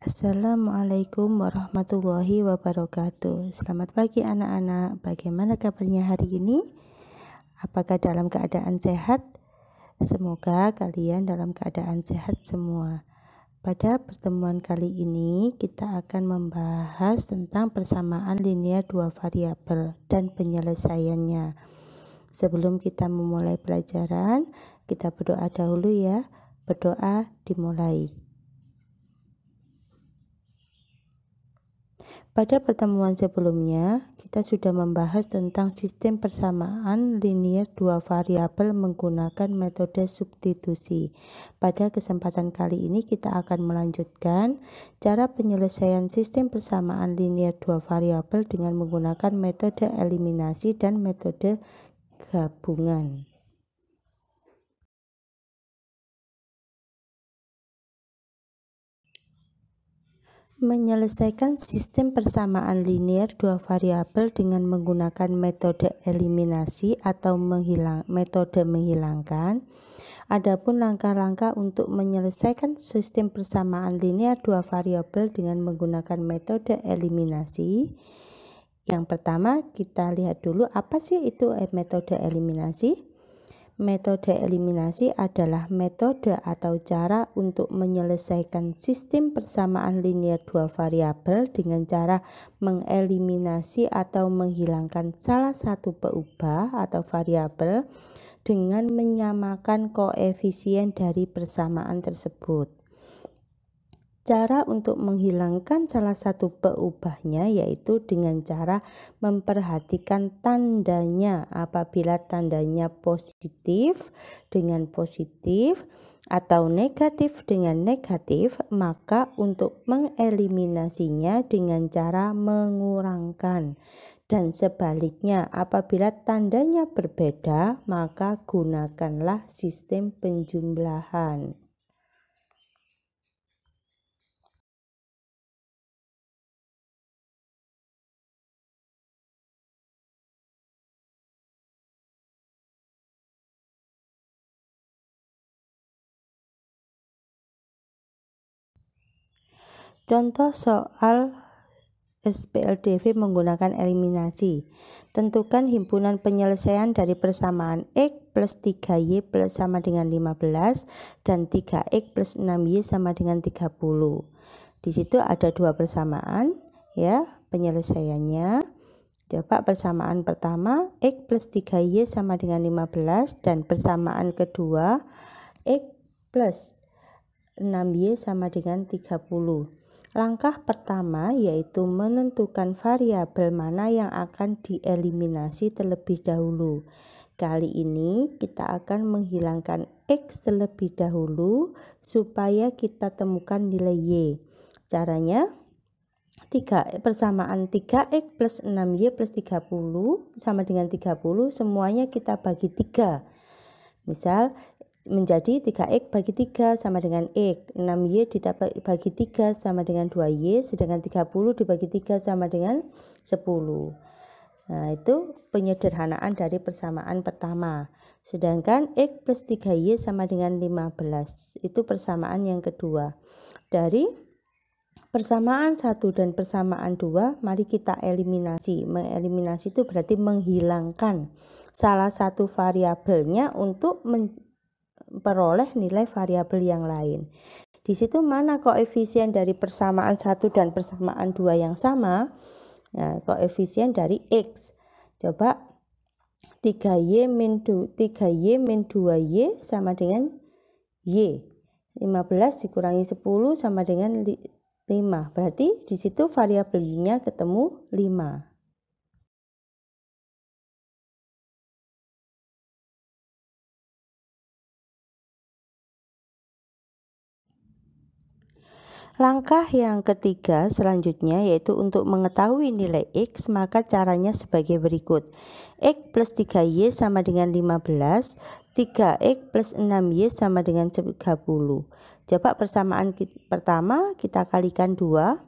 Assalamualaikum warahmatullahi wabarakatuh. Selamat pagi anak-anak. Bagaimana kabarnya hari ini? Apakah dalam keadaan sehat? Semoga kalian dalam keadaan sehat semua. Pada pertemuan kali ini kita akan membahas tentang persamaan linear dua variabel dan penyelesaiannya. Sebelum kita memulai pelajaran, kita berdoa dahulu ya. Berdoa dimulai. Pada pertemuan sebelumnya, kita sudah membahas tentang sistem persamaan linear dua variabel menggunakan metode substitusi. Pada kesempatan kali ini kita akan melanjutkan cara penyelesaian sistem persamaan linear dua variabel dengan menggunakan metode eliminasi dan metode gabungan. Menyelesaikan sistem persamaan linear dua variabel dengan menggunakan metode eliminasi atau metode menghilangkan. Adapun langkah-langkah untuk menyelesaikan sistem persamaan linear dua variabel dengan menggunakan metode eliminasi. Yang pertama, kita lihat dulu apa sih itu metode eliminasi. Metode eliminasi adalah metode atau cara untuk menyelesaikan sistem persamaan linear dua variabel dengan cara mengeliminasi atau menghilangkan salah satu peubah atau variabel dengan menyamakan koefisien dari persamaan tersebut. Cara untuk menghilangkan salah satu peubahnya yaitu dengan cara memperhatikan tandanya. Apabila tandanya positif dengan positif atau negatif dengan negatif, maka untuk mengeliminasinya dengan cara mengurangkan. Dan sebaliknya, apabila tandanya berbeda, maka gunakanlah sistem penjumlahan. Contoh soal SPLDV menggunakan eliminasi. Tentukan himpunan penyelesaian dari persamaan X plus 3Y plus sama dengan 15 dan 3X plus 6Y sama dengan 30. Di situ ada dua persamaan ya penyelesaiannya. Coba persamaan pertama X plus 3Y sama dengan 15 dan persamaan kedua X plus 6Y sama dengan 30. Langkah pertama yaitu menentukan variabel mana yang akan dieliminasi terlebih dahulu. Kali ini kita akan menghilangkan X terlebih dahulu supaya kita temukan nilai Y. Caranya persamaan 3X plus 6Y plus 30 sama dengan 30 semuanya kita bagi 3. Misal menjadi 3X bagi 3 sama dengan X, 6Y dibagi 3 sama dengan 2Y, sedangkan 30 dibagi 3 sama dengan 10. Nah, itu penyederhanaan dari persamaan pertama. Sedangkan X plus 3Y sama dengan 15, itu persamaan yang kedua. Dari persamaan 1 dan persamaan 2, mari kita eliminasi. Mengeliminasi itu berarti menghilangkan salah satu variabelnya untuk memperoleh nilai variabel yang lain. Di situ mana koefisien dari persamaan 1 dan persamaan 2 yang sama? Nah, koefisien dari X. Coba 3Y min 2Y sama dengan Y. 15 dikurangi 10 sama dengan 5. Berarti di situ variabelnya ketemu 5. Langkah yang ketiga selanjutnya yaitu untuk mengetahui nilai X, maka caranya sebagai berikut. X plus 3Y sama dengan 15, 3X plus 6Y sama dengan 30. Coba persamaan pertama kita kalikan 2.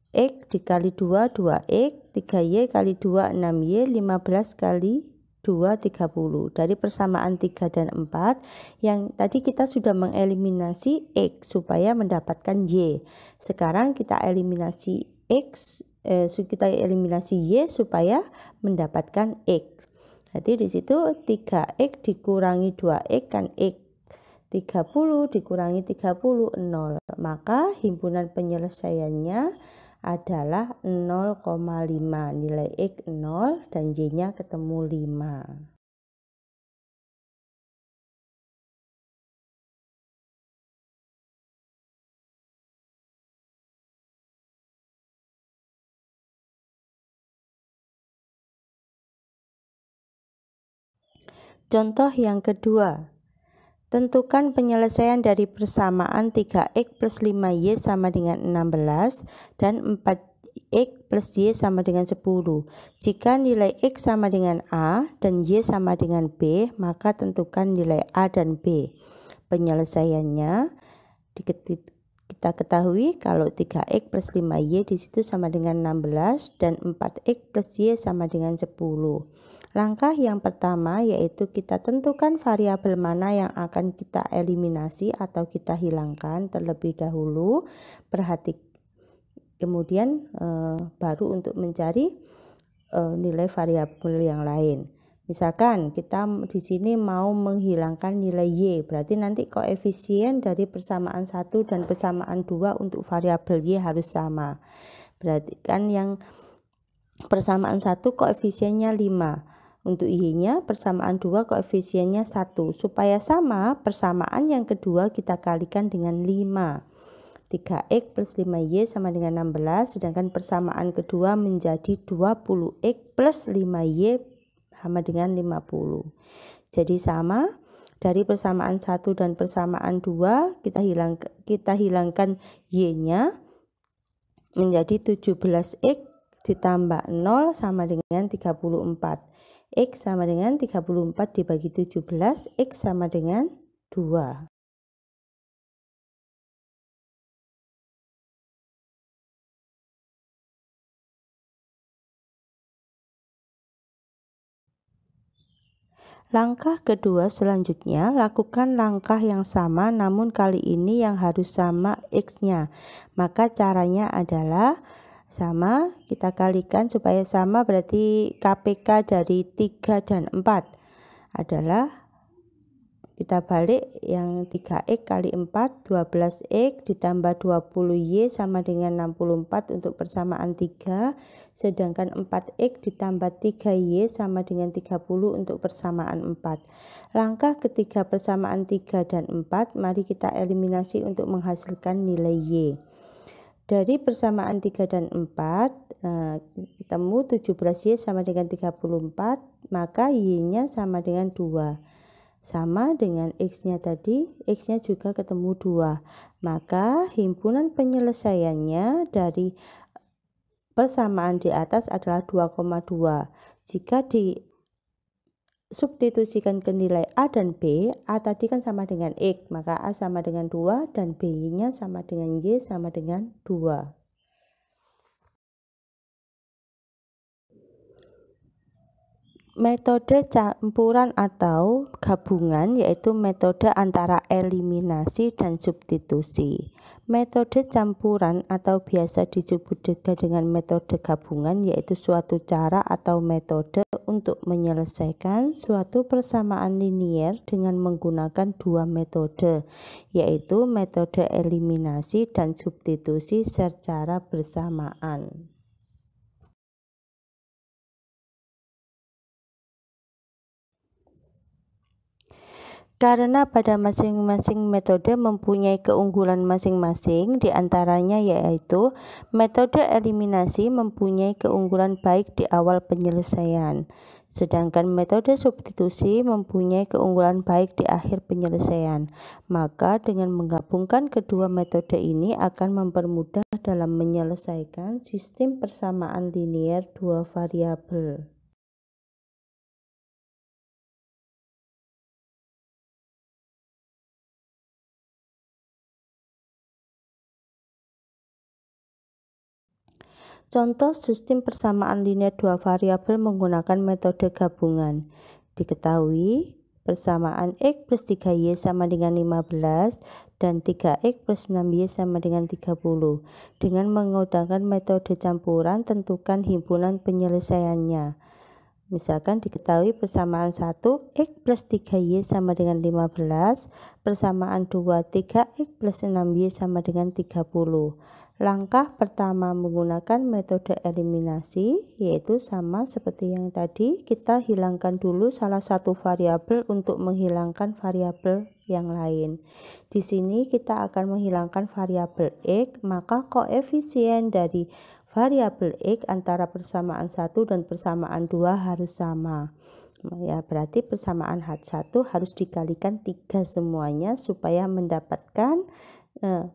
X dikali 2, 2X, 3Y kali 2, 6Y, 15 kali 2, 30. Dari persamaan 3 dan 4 yang tadi kita sudah mengeliminasi X supaya mendapatkan Y. Sekarang kita eliminasi kita eliminasi Y supaya mendapatkan X. Jadi di situ 3X dikurangi 2X kan X. 30 dikurangi 30, 0. Maka himpunan penyelesaiannya adalah 0,5. Nilai X 0 dan Y-nya ketemu 5. Contoh yang kedua. Tentukan penyelesaian dari persamaan 3X plus 5Y sama dengan 16 dan 4X plus Y sama dengan 10. Jika nilai X sama dengan A dan Y sama dengan B, maka tentukan nilai A dan B. Penyelesaiannya kita ketahui kalau 3X plus 5Y di situ sama dengan 16 dan 4X plus Y sama dengan 10. Langkah yang pertama yaitu kita tentukan variabel mana yang akan kita eliminasi atau kita hilangkan terlebih dahulu. Kemudian baru untuk mencari nilai variabel yang lain. Misalkan kita di sini mau menghilangkan nilai Y, berarti nanti koefisien dari persamaan 1 dan persamaan 2 untuk variabel Y harus sama. Berarti kan yang persamaan 1 koefisiennya 5. Untuk Y-nya persamaan 2 koefisiennya 1. Supaya sama, persamaan yang kedua kita kalikan dengan 5. 3X plus 5Y sama dengan 16, sedangkan persamaan kedua menjadi 20X plus 5Y sama dengan 50. Jadi sama, dari persamaan 1 dan persamaan 2 kita hilangkan Y-nya menjadi 17X ditambah 0 sama dengan 34. X sama dengan 34 dibagi 17, X sama dengan 2. Langkah kedua selanjutnya, lakukan langkah yang sama namun kali ini yang harus sama X-nya. Maka caranya adalah sama, kita kalikan supaya sama, berarti KPK dari 3 dan 4 adalah kita balik yang 3X kali 4, 12X ditambah 20Y sama dengan 64 untuk persamaan 3, sedangkan 4X ditambah 3Y sama dengan 30 untuk persamaan 4. Langkah ketiga persamaan 3 dan 4, mari kita eliminasi untuk menghasilkan nilai Y. Dari persamaan 3 dan 4, ketemu 17Y sama dengan 34, maka Y-nya sama dengan 2. Sama dengan X-nya tadi, X-nya juga ketemu 2. Maka himpunan penyelesaiannya dari persamaan di atas adalah 2,2. Jika disubstitusikan ke nilai A dan B, A tadi kan sama dengan X, maka A sama dengan 2 dan B-nya sama dengan Y sama dengan 2. Metode campuran atau gabungan yaitu metode antara eliminasi dan substitusi. Metode campuran atau biasa disebut juga dengan metode gabungan yaitu suatu cara atau metode untuk menyelesaikan suatu persamaan linier dengan menggunakan dua metode, yaitu metode eliminasi dan substitusi secara bersamaan. Karena pada masing-masing metode mempunyai keunggulan masing-masing, diantaranya yaitu metode eliminasi mempunyai keunggulan baik di awal penyelesaian, sedangkan metode substitusi mempunyai keunggulan baik di akhir penyelesaian. Maka dengan menggabungkan kedua metode ini akan mempermudah dalam menyelesaikan sistem persamaan linier dua variabel. Contoh sistem persamaan linear dua variabel menggunakan metode gabungan. Diketahui persamaan X plus 3Y sama dengan 15 dan 3X plus 6Y sama dengan 30. Dengan menggunakan metode campuran, tentukan himpunan penyelesaiannya. Misalkan diketahui persamaan 1 X plus 3Y sama dengan 15, persamaan 2 3X plus 6Y sama dengan 30. Langkah pertama menggunakan metode eliminasi, yaitu sama seperti yang tadi, kita hilangkan dulu salah satu variabel untuk menghilangkan variabel yang lain. Di sini kita akan menghilangkan variabel X, maka koefisien dari variabel X antara persamaan 1 dan persamaan 2 harus sama. Ya, berarti persamaan H1 harus dikalikan 3 semuanya supaya mendapatkan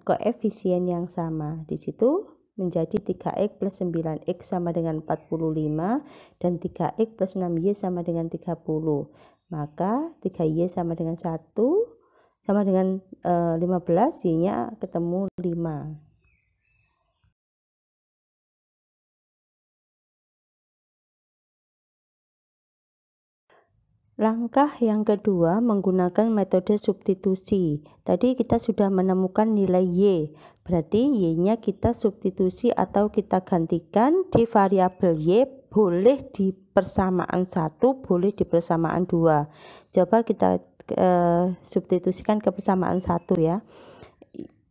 koefisien yang sama. Di situ menjadi 3X plus 9X sama dengan 45 dan 3X plus 6Y sama dengan 30. Maka 3Y sama dengan 1 sama dengan 15, Y-nya ketemu 5. Langkah yang kedua menggunakan metode substitusi. Tadi kita sudah menemukan nilai Y, berarti Y-nya kita substitusi atau kita gantikan di variabel Y, boleh di persamaan 1, boleh di persamaan 2. Coba kita substitusikan ke persamaan 1 ya.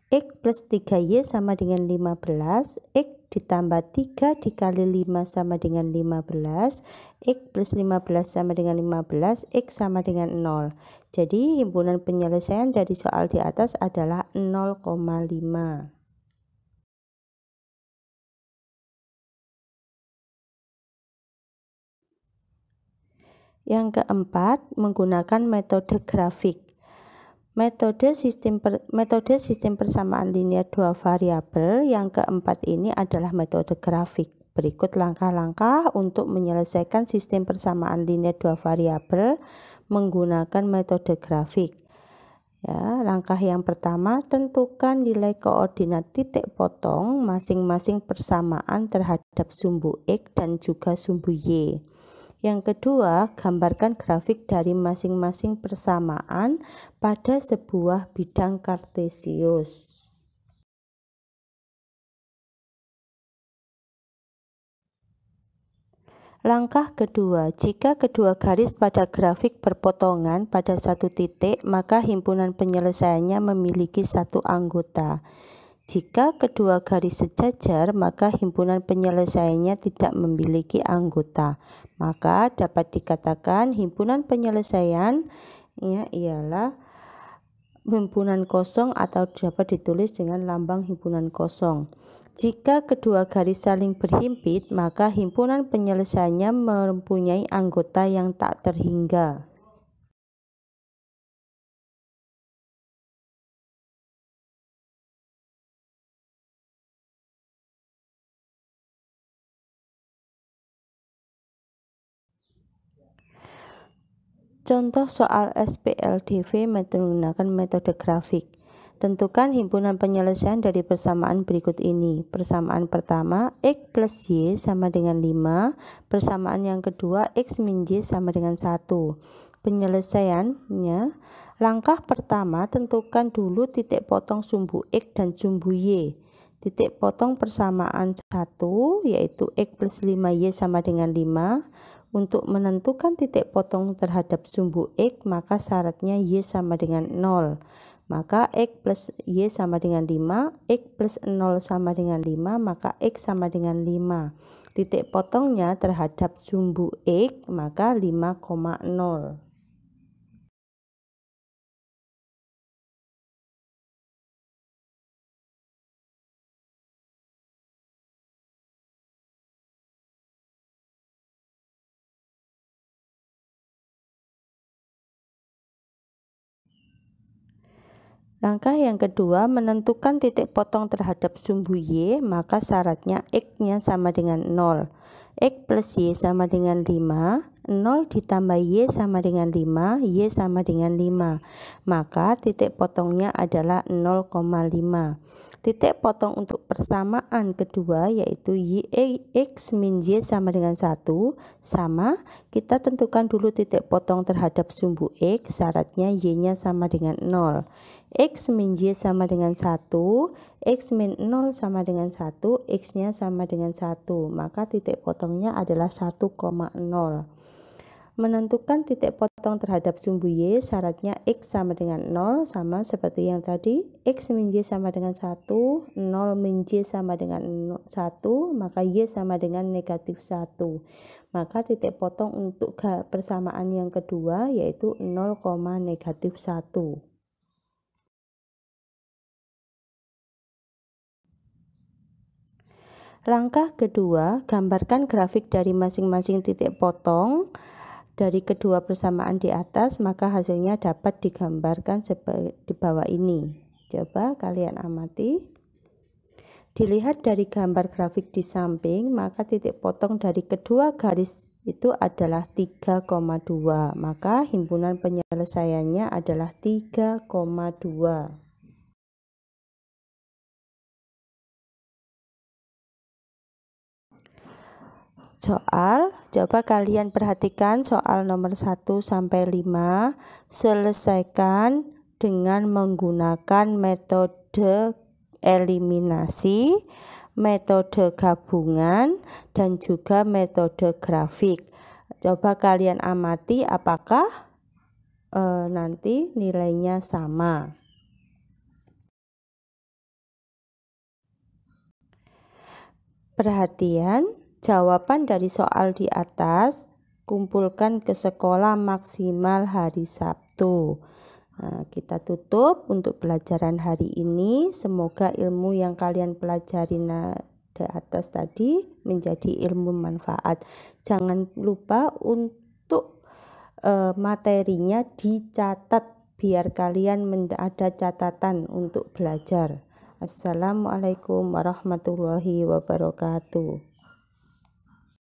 X plus 3Y sama dengan 15, X ditambah 3 dikali 5 sama dengan 15, X plus 15 sama dengan 15, X sama dengan 0. Jadi himpunan penyelesaian dari soal di atas adalah 0,5. Yang keempat, menggunakan metode grafik. Metode sistem persamaan linear dua variabel yang keempat ini adalah metode grafik. Berikut langkah-langkah untuk menyelesaikan sistem persamaan linear dua variabel menggunakan metode grafik. Ya, langkah yang pertama, tentukan nilai koordinat titik potong masing-masing persamaan terhadap sumbu X dan juga sumbu Y. Yang kedua, gambarkan grafik dari masing-masing persamaan pada sebuah bidang kartesius. Langkah kedua, jika kedua garis pada grafik berpotongan pada satu titik, maka himpunan penyelesaiannya memiliki satu anggota. Jika kedua garis sejajar, maka himpunan penyelesaiannya tidak memiliki anggota. Maka dapat dikatakan himpunan penyelesaiannya ialah himpunan kosong atau dapat ditulis dengan lambang himpunan kosong. Jika kedua garis saling berhimpit, maka himpunan penyelesaiannya mempunyai anggota yang tak terhingga. Contoh soal SPLDV menggunakan metode grafik. Tentukan himpunan penyelesaian dari persamaan berikut ini. Persamaan pertama, X plus Y sama dengan 5. Persamaan yang kedua, X min Y sama dengan 1. Penyelesaiannya, langkah pertama, tentukan dulu titik potong sumbu X dan sumbu Y. Titik potong persamaan 1 yaitu X plus 5Y sama dengan 5. Untuk menentukan titik potong terhadap sumbu X, maka syaratnya Y sama dengan 0. Maka X plus Y sama dengan 5, X plus 0 sama dengan 5, maka X sama dengan 5. Titik potongnya terhadap sumbu X, maka 5,0. Langkah yang kedua, menentukan titik potong terhadap sumbu Y, maka syaratnya X-nya sama dengan 0. X plus Y sama dengan 5, 0 ditambah Y sama dengan 5, Y sama dengan 5. Maka titik potongnya adalah 0,5. Titik potong untuk persamaan kedua yaitu X min Y sama dengan 1, sama kita tentukan dulu titik potong terhadap sumbu X, syaratnya Y-nya sama dengan 0. X min Y sama dengan 1, X min 0 sama dengan 1, X-nya sama dengan 1, maka titik potongnya adalah 1,0. Menentukan titik potong terhadap sumbu Y, syaratnya X sama dengan 0, sama seperti yang tadi. X min Y sama dengan 1, 0 min Y sama dengan 1, maka Y sama dengan negatif 1. Maka titik potong untuk persamaan yang kedua yaitu 0, negatif 1. Langkah kedua, gambarkan grafik dari masing-masing titik potong dari kedua persamaan di atas, maka hasilnya dapat digambarkan di bawah ini. Coba kalian amati. Dilihat dari gambar grafik di samping, maka titik potong dari kedua garis itu adalah 3,2. Maka himpunan penyelesaiannya adalah 3,2. Soal, coba kalian perhatikan soal nomor 1 sampai 5, selesaikan dengan menggunakan metode eliminasi, metode gabungan, dan juga metode grafik. Coba kalian amati apakah nanti nilainya sama. Perhatian. Jawaban dari soal di atas, kumpulkan ke sekolah maksimal hari Sabtu. Nah, kita tutup untuk pelajaran hari ini. Semoga ilmu yang kalian pelajari di atas tadi menjadi ilmu manfaat. Jangan lupa untuk materinya dicatat biar kalian ada catatan untuk belajar. Assalamualaikum warahmatullahi wabarakatuh.